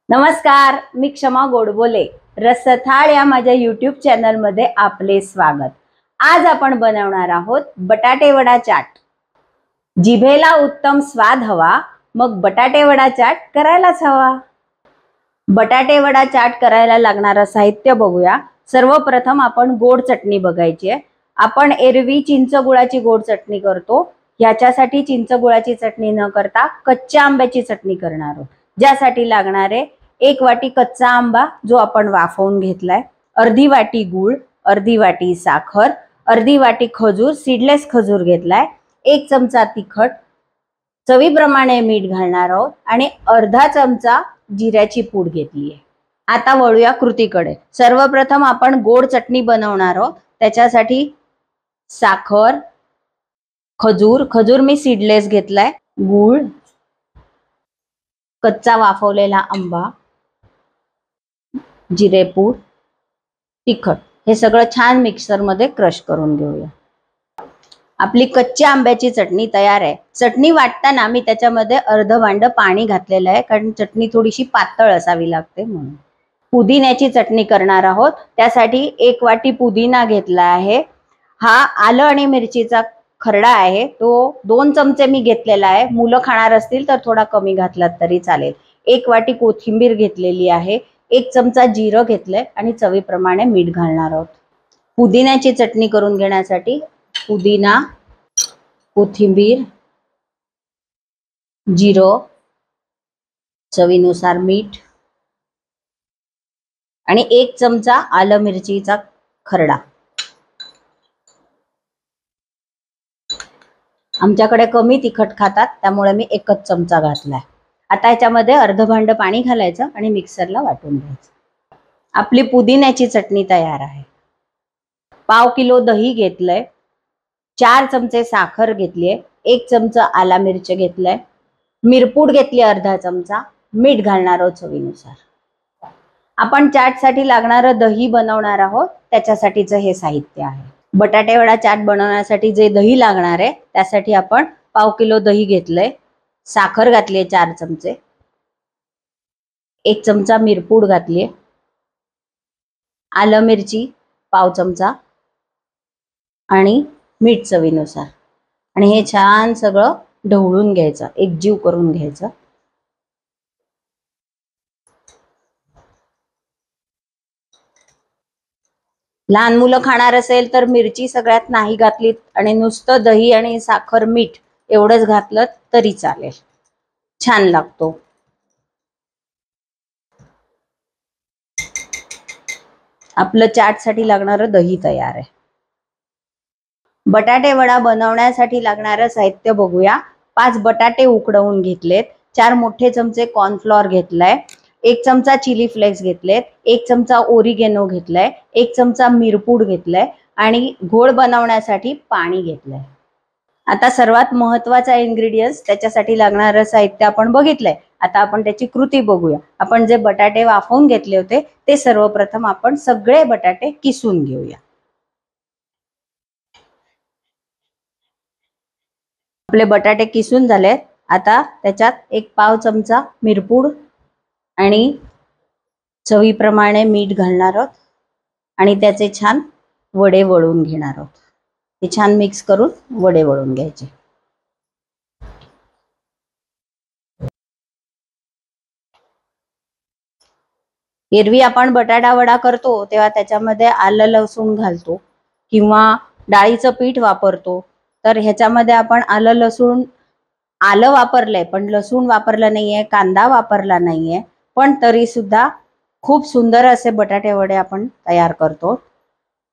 नमस्कार, मी क्षमा गोडबोले. रसथाळ या माझ्या यूट्यूब चॅनलमध्ये आपले स्वागत. आज आपण बनवणार आहोत बटाटे वडा चाट. जिभेला उत्तम स्वाद हवा, मग बटाटे वडा चाट करायलाच हवा. बटाटे वडा चाट करायला लागणारं साहित्य बघूया. सर्वप्रथम आपण गोड चटणी बघायची आहे. आपण एरवी चिंच गुळाची गोड चटणी करतो. याच्यासाठी चिंच गुळाची चटणी न करता कच्च्या आंब्याची चटणी करणार आहोत. ज्यासाठी लागणारे 1 वाटी कच्चा आंबा जो आपण वाफवून घेतलाय, अर्धी वाटी गूळ, अर्धी वाटी साखर, अर्धी वाटी खजूर, सीडलेस खजूर घेतलाय, 1 चमचा तिखट, चवीप्रमाणे मीठ घालणार आहोत आणि अर्धा चमचा जिऱ्याची पूड घेतली आहे. आता वळूया कृतीकडे. सर्वप्रथम आपण गोड चटणी बनवणार आहोत. त्याच्यासाठी साखर, खजूर मी सीडलेस घेतलाय, गूळ, कच्चा वाफवलेला आंबा, जिरेपूड, तिखट हे सगळं छान मिक्सर मध्ये क्रश करून घेऊया. आपली कच्च्या आंब्याची चटणी तयार आहे. चटणी वाटताना मी त्याच्यामध्ये अर्ध भांड पाणी घातलेलं आहे, कारण चटणी थोडीशी पातळ असावी लागते म्हणून. पुदिन्याची चटणी करणार आहोत. त्यासाठी 1 वाटी पुदिना घेतला आहे. हा आलं आणि मिरचीचा खरडा आहे, तो 2 चमचे मी घेतलेला आहे. मुलं खाणार असतील तर थोडा कमी घातलात तरी चालेल. 1 वाटी कोथिंबीर घेतलेली आहे, 1 चमचा जिरं घेतलंय आणि चवीप्रमाणे मीठ घालणार आहोत. पुदिन्याची चटणी करून घेण्यासाठी पुदिना, कोथिंबीर, जिरं, चवीनुसार मीठ आणि 1 चमचा आलं मिरचीचा खरडा. आमच्याकडे कमी तिखट खातात, त्यामुळे मी 1च चमचा घातलाय. आता याच्यामध्ये अर्ध भांड पाणी घालायचं आणि मिक्सरला वाटून घ्यायचं. आपली पुदिन्याची चटणी तयार आहे. पाव किलो दही घेतलंय, 4 चमचे साखर घेतलीये, 1 चमचा आला मिरची घेतलाय, मिरपूड घेतली अर्धा चमचा, मीठ घालणार आहोत चवीनुसार. आपण चाटसाठी लागणारं दही बनवणार आहोत, त्याच्यासाठीचं हे साहित्य आहे. बटाटे वडा चाट बनवण्यासाठी जे दही लागणार आहे त्यासाठी आपण पाव किलो दही घेतलंय, साखर घातली 4 चमचे, 1 चमचा मिरपूड घातली, आलं मिरची पाव चमचा आणि मीठ चवीनुसार. आणि हे छान सगळं ढवळून घ्यायचं, एकजीव करून घ्यायचं. लहान मुलं खाणार असेल तर मिरची सगळ्यात नाही घातलीत आणि नुसतं दही आणि साखर मीठ एवढंच घातलं तरी चालेल, छान लागतो. आपलं चाटसाठी लागणारं दही तयार आहे. बटाटे वडा बनवण्यासाठी लागणारं साहित्य बघूया. 5 बटाटे उकडवून घेतलेत, 4 मोठे चमचे कॉर्नफ्लॉर घेतलाय, 1 चमचा चिली फ्लेक्स घेतलेत, 1 चमचा ओरिगेनो घेतलाय, 1 चमचा मिरपूड घेतलाय आणि घोळ बनवण्यासाठी पाणी घेतलंय. आता सर्वात महत्वाचा इन्ग्रेडियंट्स, त्याच्यासाठी लागणारं साहित्य आपण बघितलंय. आता आपण त्याची कृती बघूया. आपण जे बटाटे वाफवून घेतले होते ते सर्वप्रथम आपण सगळे बटाटे किसून घेऊया. आपले बटाटे किसून झाले. आता त्याच्यात 1 पाव चमचा मिरपूड आणि चवीप्रमाणे मीठ घालणार आहोत आणि त्याचे छान वडे वळून घेणार आहोत. हे छान मिक्स करून वडे वळून घ्यायचे. एरवी आपण बटाटा वडा करतो तेव्हा त्याच्यामध्ये आलं लसूण घालतो किंवा डाळीचं पीठ वापरतो. तर ह्याच्यामध्ये आपण आलं वापरलंय पण लसूण वापरलं नाहीये, कांदा वापरला नाहीये, पण तरी सुद्धा खूप सुंदर असे बटाटे वडे आपण तयार करतो.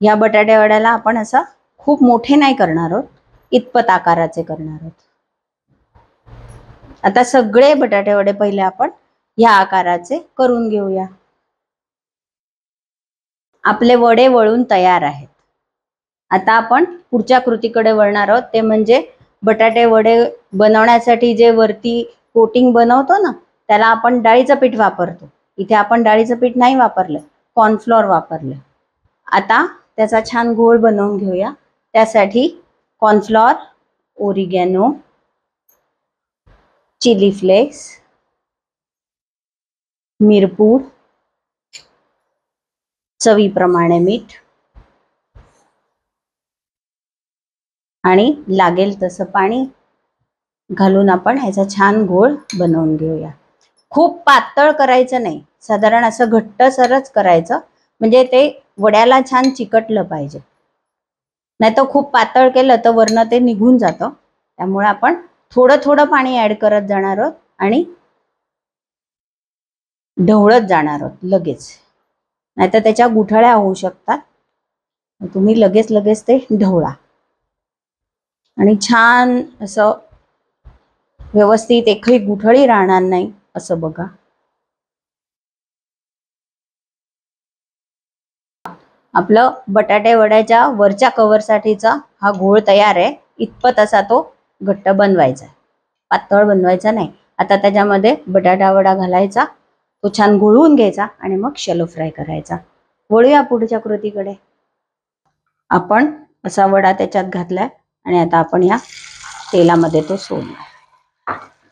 या बटाटे वड्याला आपण असं खूप मोठे नाही करणार आहोत, इतपत आकाराचे करणार आहोत. आता सगळे बटाटे वडे पहिले आपण या आकाराचे करून घेऊया. आपले वडे वळून तयार आहेत. आता आपण पुढच्या कृतीकडे वळणार आहोत, ते म्हणजे बटाटे वडे बनवण्यासाठी जे वरती कोटिंग बनवतो ना, त्याला आपण डाळीचं पीठ वापरतो. इथे आपण डाळीचं पीठ नाही वापरलं, कॉर्नफ्लॉर वापरलं. आता त्याचा छान घोळ बनवून घेऊया. त्यासाठी कॉर्नफ्लॉर, ओरिगॅनो, चिली फ्लेक्स, मिरपूड, चवीप्रमाणे मीठ आणि लागेल तसं पाणी घालून आपण ह्याचा छान घोळ बनवून घेऊया. खूप पातळ करायचं नाही, साधारण असं घट्टसरच करायचं, म्हणजे ते वड्याला छान चिकटलं पाहिजे. नाही तर खूप पातळ केलं तर वरनं ते निघून जातं. त्यामुळे आपण थोडं थोडं पाणी ऍड करत जाणार आहोत आणि ढवळत जाणार आहोत लगेच, नाहीतर त्याच्या गुठळ्या होऊ शकतात. तुम्ही लगेच ते ढवळा आणि छान असं व्यवस्थित एकही गुठळी राहणार नाही असं बघा. आपलं बटाटे वड्याच्या वरच्या कव्हरसाठीचा हा घोळ तयार आहे. इतपत असा तो घट्ट बनवायचा, पातळ बनवायचा नाही. आता त्याच्यामध्ये बटाटा वडा घालायचा, तो छान घोळवून घ्यायचा आणि मग शॅलो फ्राय करायचा. वळूया पुढच्या कृतीकडे. आपण असा वडा त्याच्यात घातलाय आणि आता आपण या तेलामध्ये तो सोडूया.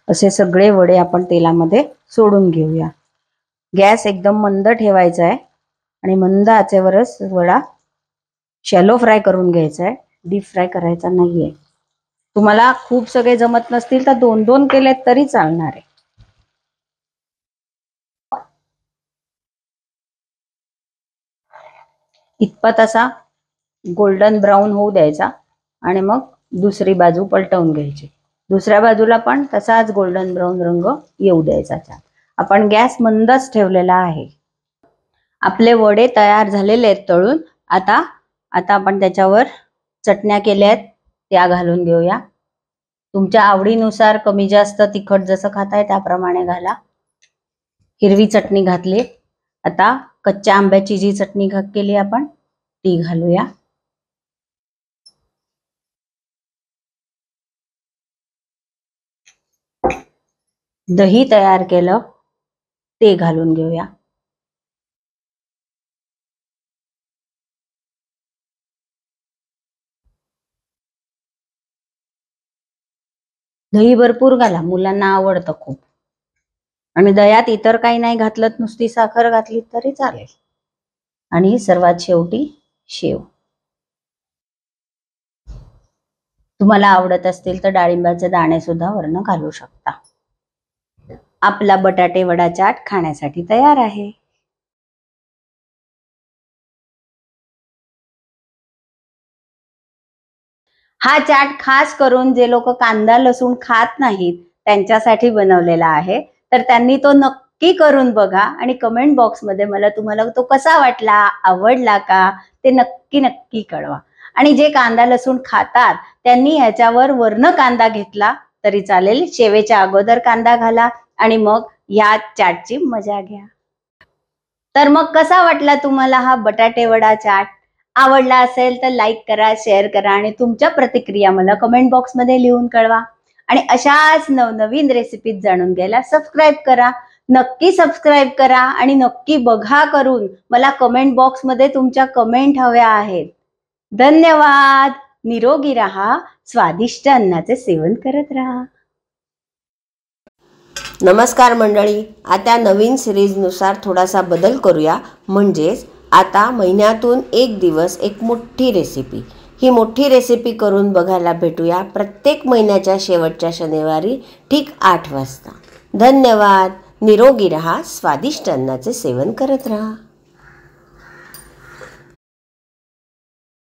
असे सगळे वडे आपण तेलामध्ये सोडून घेऊया. गॅस एकदम मंद ठेवायचा आहे आणि मंद आचेवरच वडा शॅलो फ्राय करून घ्यायचा आहे, डीप फ्राय करायचा नाहीये. तुम्हाला खूप सगळे जमत नसतील तर 2-2 केलेत तरी चालणार आहे. इतपत असा गोल्डन ब्राऊन होऊ द्यायचा आणि मग दुसरी बाजू पलटवून घ्यायची. दुसऱ्या बाजूला पण तसाच गोल्डन ब्राऊन रंग येऊ द्यायचा. आपण गॅस मंदच ठेवलेला आहे. आपले वडे तयार झालेले आहेत तळून. आता आपण त्याच्यावर चटण्या केल्या आहेत त्या घालून घेऊया. तुमच्या आवडीनुसार कमी जास्त तिखट जसं खाताय त्याप्रमाणे घाला. हिरवी चटणी घातली. आता कच्च्या आंब्याची जी चटणी केली आपण ती घालूया. दही तयार केलं ते घालून घेऊया. दही भरपूर घाला, मुलांना आवडतं खूप. आणि दह्यात इतर काही नाही घातलं, नुसती साखर घातली तरी चालेल. आणि सर्वात शेवटी शेव. तुम्हाला आवडत असतील तर डाळिंबाचे दाणे सुद्धा वरनं घालू शकता. आपला बटाटे वडा चाट खाण्यासाठी तयार आहे. हा चाट खास करून जे लोक कांदा लसूण खात नाहीत त्यांच्यासाठी बनवलेला आहे. तर त्यांनी तो नक्की करून बघा आणि कमेंट बॉक्स मध्ये मला तुम्हाला तो कसा वाटला, आवडला का ते नक्की कळवा. आणि जे कांदा लसूण खातात त्यांनी ह्याच्यावर वर्ण कांदा घेतला तरी चालेल. शेवेच्या अगोदर कांदा घाला आणि मग या चाटची मजा घ्या. तर मग कसा वाटला तुम्हाला हा बटाटे वडा चाट? आवडला असेल तर लाईक करा, शेअर करा आणि तुमच्या प्रतिक्रिया मला कमेंट बॉक्स मध्ये लिहून कळवा. आणि अशाच नवनवीन रेसिपीज जाणून घ्यायला सबस्क्राईब करा. नक्की सबस्क्राईब करा आणि नक्की बघा करून. मला कमेंट बॉक्स मध्ये तुमच्या कमेंट हव्या आहेत. धन्यवाद. निरोगी राहा, स्वादिष्ट अन्नाचे सेवन करत राहा. नमस्कार मंडळी. आता नवीन सिरीजनुसार थोडासा बदल करूया. म्हणजेच आता महिन्यातून एक दिवस एक मोठी रेसिपी. ही मोठी रेसिपी करून बघायला भेटूया प्रत्येक महिन्याच्या शेवटच्या शनिवारी ठीक 8 वाजता. धन्यवाद. निरोगी रहा, स्वादिष्ट अन्नाचे सेवन करत राहा.